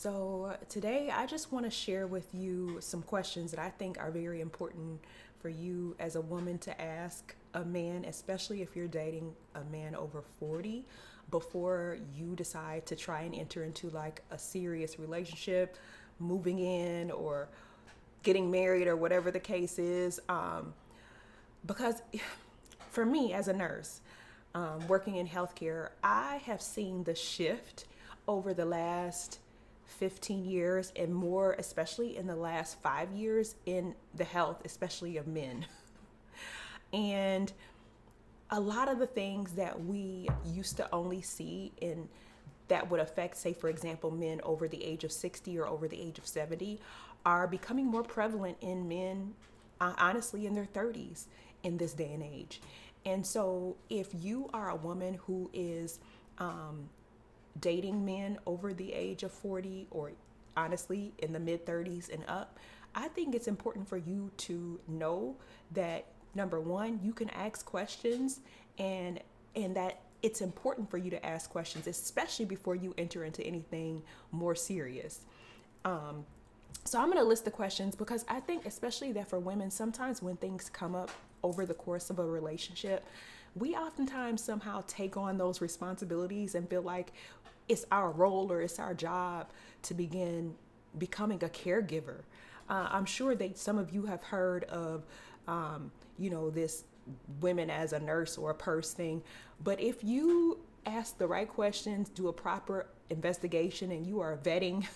So, today I just want to share with you some questions that I think are very important for you as a woman to ask a man, especially if you're dating a man over 40, before you decide to try and enter into like a serious relationship, moving in, or getting married, or whatever the case is. Because for me as a nurse, working in healthcare, I have seen the shift over the last 15 years and more, especially in the last 5 years, in the health, especially of men. And a lot of the things that we used to only see in that would affect, say, for example, men over the age of 60 or over the age of 70 are becoming more prevalent in men, honestly, in their 30s in this day and age. And so, if you are a woman who is dating men over the age of 40, or honestly in the mid 30s and up, I think it's important for you to know that number one, you can ask questions, and that it's important for you to ask questions, especially before you enter into anything more serious. So I'm going to list the questions because I think, especially that for women, sometimes when things come up over the course of a relationship, we oftentimes somehow take on those responsibilities and feel like it's our role or it's our job to begin becoming a caregiver. I'm sure that some of you have heard of, this women as a nurse or a purse thing. But if you ask the right questions, do a proper investigation, and you are vetting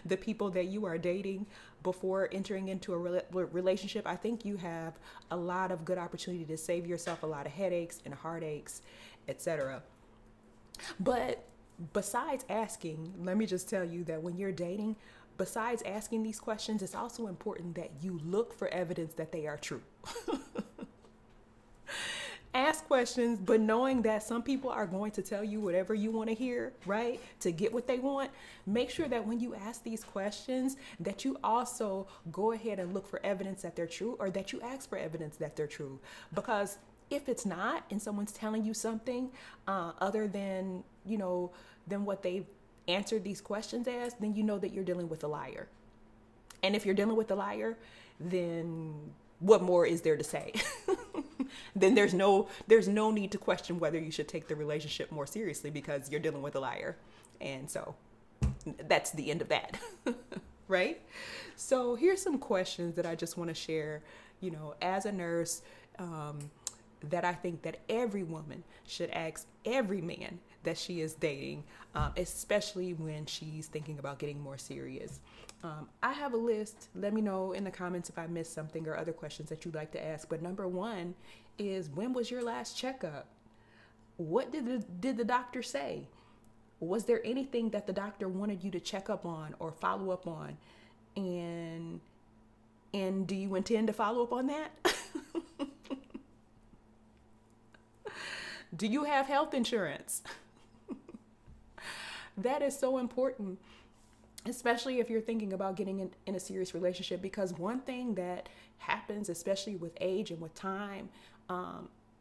the people that you are dating before entering into a relationship, I think you have a lot of good opportunity to save yourself a lot of headaches and heartaches, etc. But besides asking, let me just tell you that when you're dating, besides asking these questions, it's also important that you look for evidence that they are true. Ask questions, but knowing that some people are going to tell you whatever you want to hear, right? To get what they want. Make sure that when you ask these questions, that you also go ahead and look for evidence that they're true, or that you ask for evidence that they're true. Because if it's not, and someone's telling you something other than, than what they've answered these questions as, then you know that you're dealing with a liar. And if you're dealing with a liar, then what more is there to say? Then there's no need to question whether you should take the relationship more seriously, because you're dealing with a liar. And so that's the end of that. Right? So here's some questions that I just want to share, as a nurse, that I think that every woman should ask every man that she is dating, especially when she's thinking about getting more serious. I have a list. Let me know in the comments if I missed something or other questions that you'd like to ask. But number one is, when was your last checkup? What did the doctor say? Was there anything that the doctor wanted you to check up on or follow up on? And do you intend to follow up on that? Do you have health insurance? That is so important, especially if you're thinking about getting in a serious relationship, because one thing that happens, especially with age and with time,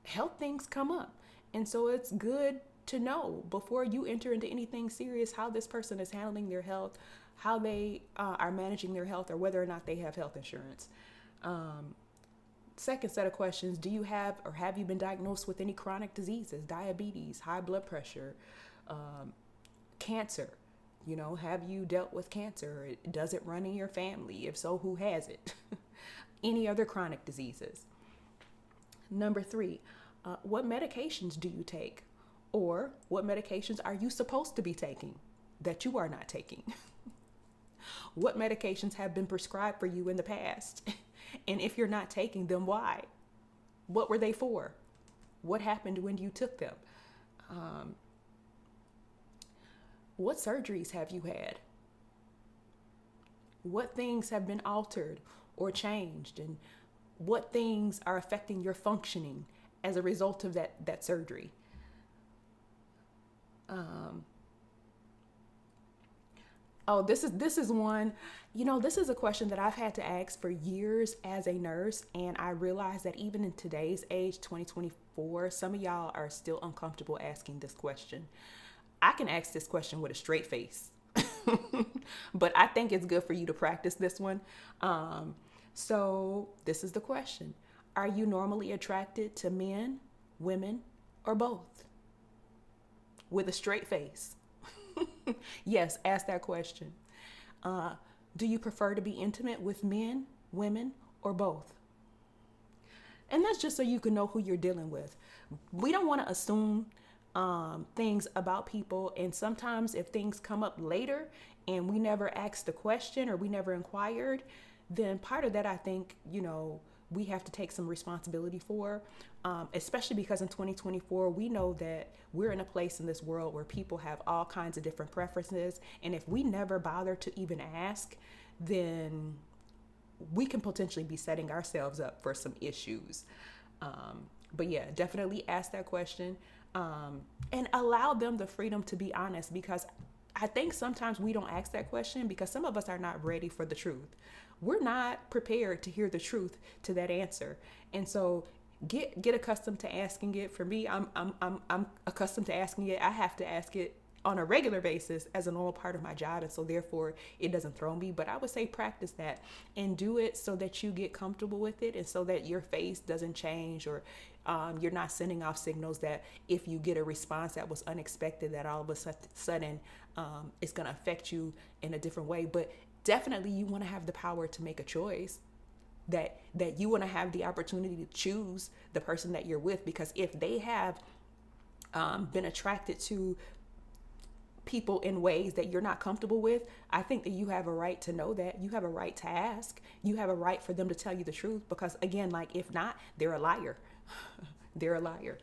health things come up. And so it's good to know before you enter into anything serious how this person is handling their health, how they are managing their health, or whether or not they have health insurance. Second set of questions, do you have or have you been diagnosed with any chronic diseases, diabetes, high blood pressure, cancer? Have you dealt with cancer? Does it run in your family? If so, who has it? Any other chronic diseases? Number three, what medications do you take? Or what medications are you supposed to be taking that you are not taking? What medications have been prescribed for you in the past? And if you're not taking them, why? What were they for? What happened when you took them? What surgeries have you had? What things have been altered or changed? And what things are affecting your functioning as a result of that surgery? This is one, this is a question that I've had to ask for years as a nurse. And I realize that even in today's age, 2024, some of y'all are still uncomfortable asking this question. I can ask this question with a straight face. But I think it's good for you to practice this one. So this is the question. Are you normally attracted to men, women, or both? With a straight face. Yes, ask that question. Uh, do you prefer to be intimate with men, women, or both? And that's just so you can know who you're dealing with. We don't want to assume things about people. And sometimes if things come up later and we never asked the question or we never inquired, then part of that, I think, we have to take some responsibility for, especially because in 2024, we know that we're in a place in this world where people have all kinds of different preferences. And if we never bother to even ask, then we can potentially be setting ourselves up for some issues. But yeah, definitely ask that question, and allow them the freedom to be honest, because I think sometimes we don't ask that question because some of us are not ready for the truth. We're not prepared to hear the truth to that answer. And so get accustomed to asking it. For me, I'm accustomed to asking it. I have to ask it on a regular basis as a normal part of my job, and so therefore it doesn't throw me. But I would say practice that and do it so that you get comfortable with it, and so that your face doesn't change, or you're not sending off signals that if you get a response that was unexpected, that all of a sudden it's going to affect you in a different way. But definitely you want to have the power to make a choice, that you want to have the opportunity to choose the person that you're with, because if they have been attracted to people in ways that you're not comfortable with, I think that you have a right to know that. You have a right to ask. You have a right for them to tell you the truth, because again, like, if not, they're a liar. They're a liar.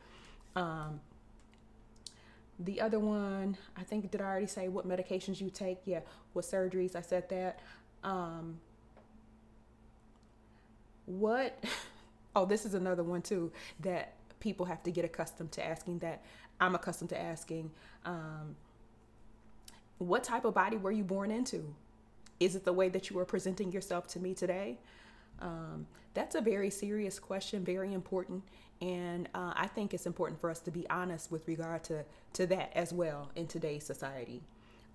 The other one, I think, did I already say what medications you take? Yeah, what surgeries, I said that. What, oh, this is another one too, that people have to get accustomed to asking, that I'm accustomed to asking. What type of body were you born into? Is it the way that you are presenting yourself to me today? That's a very serious question, very important. And I think it's important for us to be honest with regard to that as well in today's society.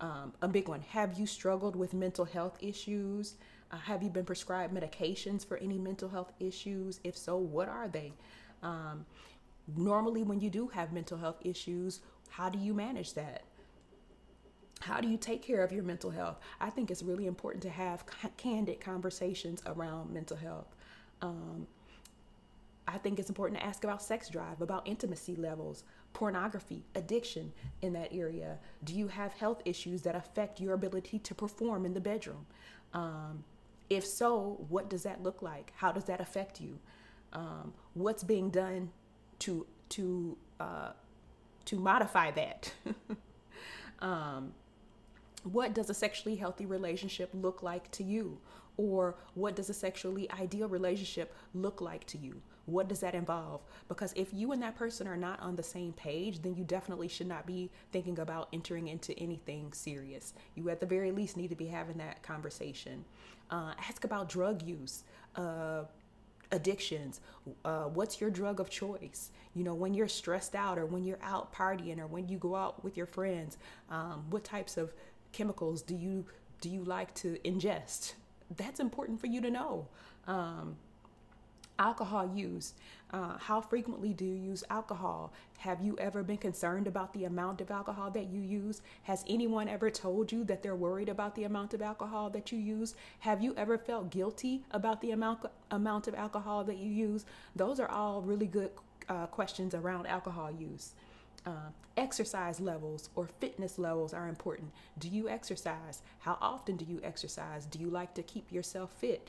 A big one. Have you struggled with mental health issues? Have you been prescribed medications for any mental health issues? If so, what are they? Normally, when you do have mental health issues, how do you manage that? How do you take care of your mental health? I think it's really important to have candid conversations around mental health. I think it's important to ask about sex drive, about intimacy levels, pornography, addiction in that area. Do you have health issues that affect your ability to perform in the bedroom? If so, what does that look like? How does that affect you? What's being done to modify that? What does a sexually healthy relationship look like to you? Or what does a sexually ideal relationship look like to you? What does that involve? Because if you and that person are not on the same page, then you definitely should not be thinking about entering into anything serious. You at the very least need to be having that conversation. Ask about drug use, addictions. What's your drug of choice? When you're stressed out, or when you're out partying, or when you go out with your friends, what types of chemicals do you like to ingest? That's important for you to know. Alcohol use. How frequently do you use alcohol? Have you ever been concerned about the amount of alcohol that you use? Has anyone ever told you that they're worried about the amount of alcohol that you use? Have you ever felt guilty about the amount of alcohol that you use? Those are all really good questions around alcohol use. Exercise levels or fitness levels are important. Do you exercise? How often do you exercise? Do you like to keep yourself fit?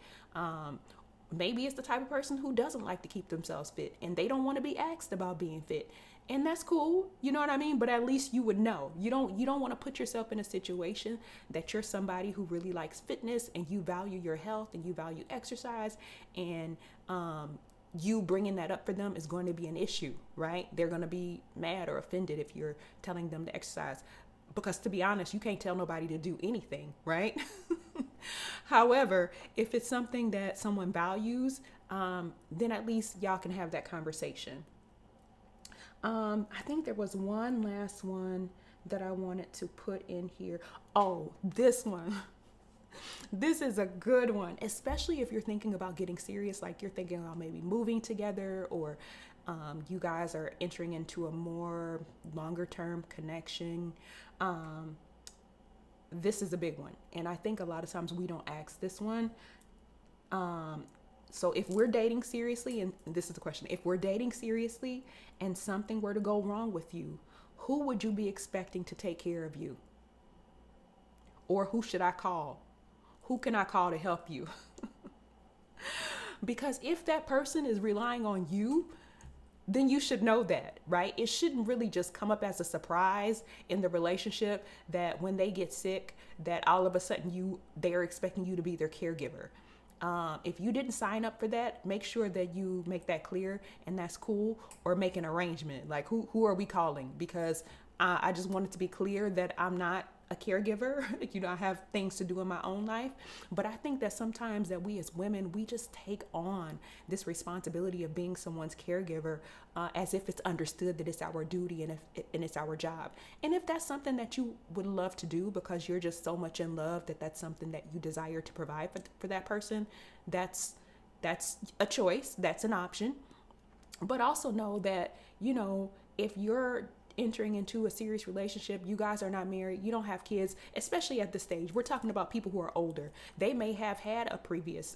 Maybe it's the type of person who doesn't like to keep themselves fit, and they don't want to be asked about being fit. And that's cool, you know what I mean? But at least you would know. You don't want to put yourself in a situation that you're somebody who really likes fitness, and you value your health, and you value exercise, and you bringing that up for them is going to be an issue, right? They're going to be mad or offended if you're telling them to exercise. Because to be honest, you can't tell nobody to do anything, right? However, if it's something that someone values, then at least y'all can have that conversation. I think there was one last one that I wanted to put in here. Oh, this one. This is a good one, especially if you're thinking about getting serious, like you're thinking about maybe moving together, or you guys are entering into a more longer term connection. Um, this is a big one. And I think a lot of times we don't ask this one. Um, so if we're dating seriously, and this is the question, if we're dating seriously and something were to go wrong with you, who would you be expecting to take care of you? Or who should I call? Who can I call to help you? Because if that person is relying on you, then you should know that, right? It shouldn't really just come up as a surprise in the relationship that when they get sick, that all of a sudden they're expecting you to be their caregiver. If you didn't sign up for that, make sure that you make that clear, and that's cool. Or make an arrangement. Like, who are we calling? Because I just wanted to be clear that I'm not a caregiver. I have things to do in my own life. But I think that sometimes that we as women, we just take on this responsibility of being someone's caregiver as if it's understood that it's our duty, and it's our job. And if that's something that you would love to do because you're just so much in love that that's something that you desire to provide for that person, that's a choice. That's an option. But also know that, if you're entering into a serious relationship, you guys are not married, you don't have kids, especially at this stage. We're talking about people who are older. They may have had a previous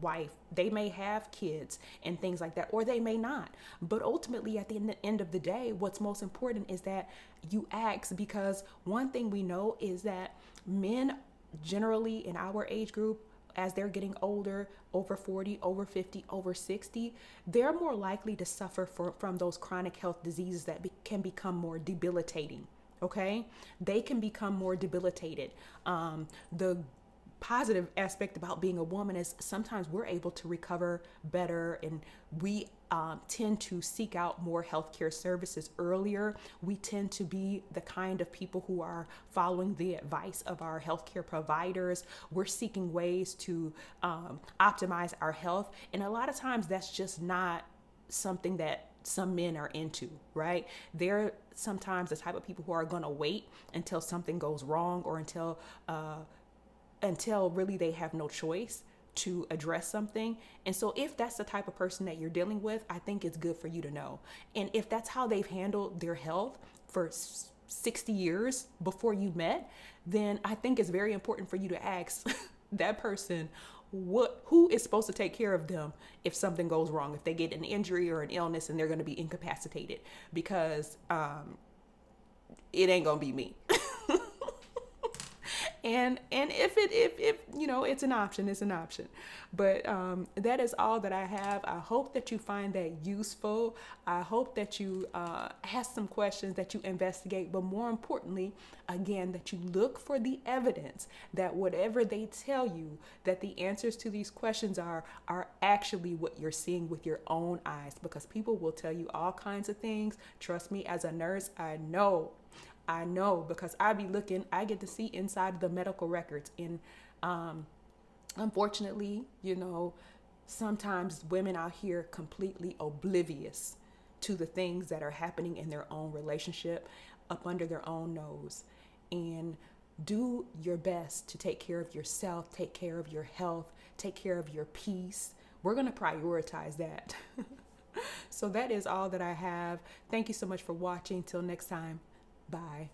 wife, they may have kids and things like that, or they may not. But ultimately, at the end of the day, what's most important is that you ask, because one thing we know is that men generally in our age group, as they're getting older, over 40, over 50, over 60, they're more likely to suffer from those chronic health diseases that can become more debilitating. Okay? They can become more debilitated. The positive aspect about being a woman is sometimes we're able to recover better, and we tend to seek out more healthcare services earlier. We tend to be the kind of people who are following the advice of our healthcare providers. We're seeking ways to optimize our health. And a lot of times that's just not something that some men are into, right? They're sometimes the type of people who are going to wait until something goes wrong, or until really they have no choice to address something. And so if that's the type of person that you're dealing with, I think it's good for you to know. And if that's how they've handled their health for 60 years before you met, then I think it's very important for you to ask that person who is supposed to take care of them if something goes wrong, if they get an injury or an illness and they're going to be incapacitated, because it ain't going to be me. And if it's an option, it's an option. But that is all that I have. I hope that you find that useful. I hope that you ask some questions, that you investigate, but more importantly, again, that you look for the evidence that whatever they tell you, that the answers to these questions are actually what you're seeing with your own eyes, because people will tell you all kinds of things. Trust me, as a nurse, I know, because I get to see inside of the medical records. And unfortunately, sometimes women out here completely oblivious to the things that are happening in their own relationship, up under their own nose. And do your best to take care of yourself, take care of your health, take care of your peace. We're going to prioritize that. So that is all that I have. Thank you so much for watching. Till next time. Bye.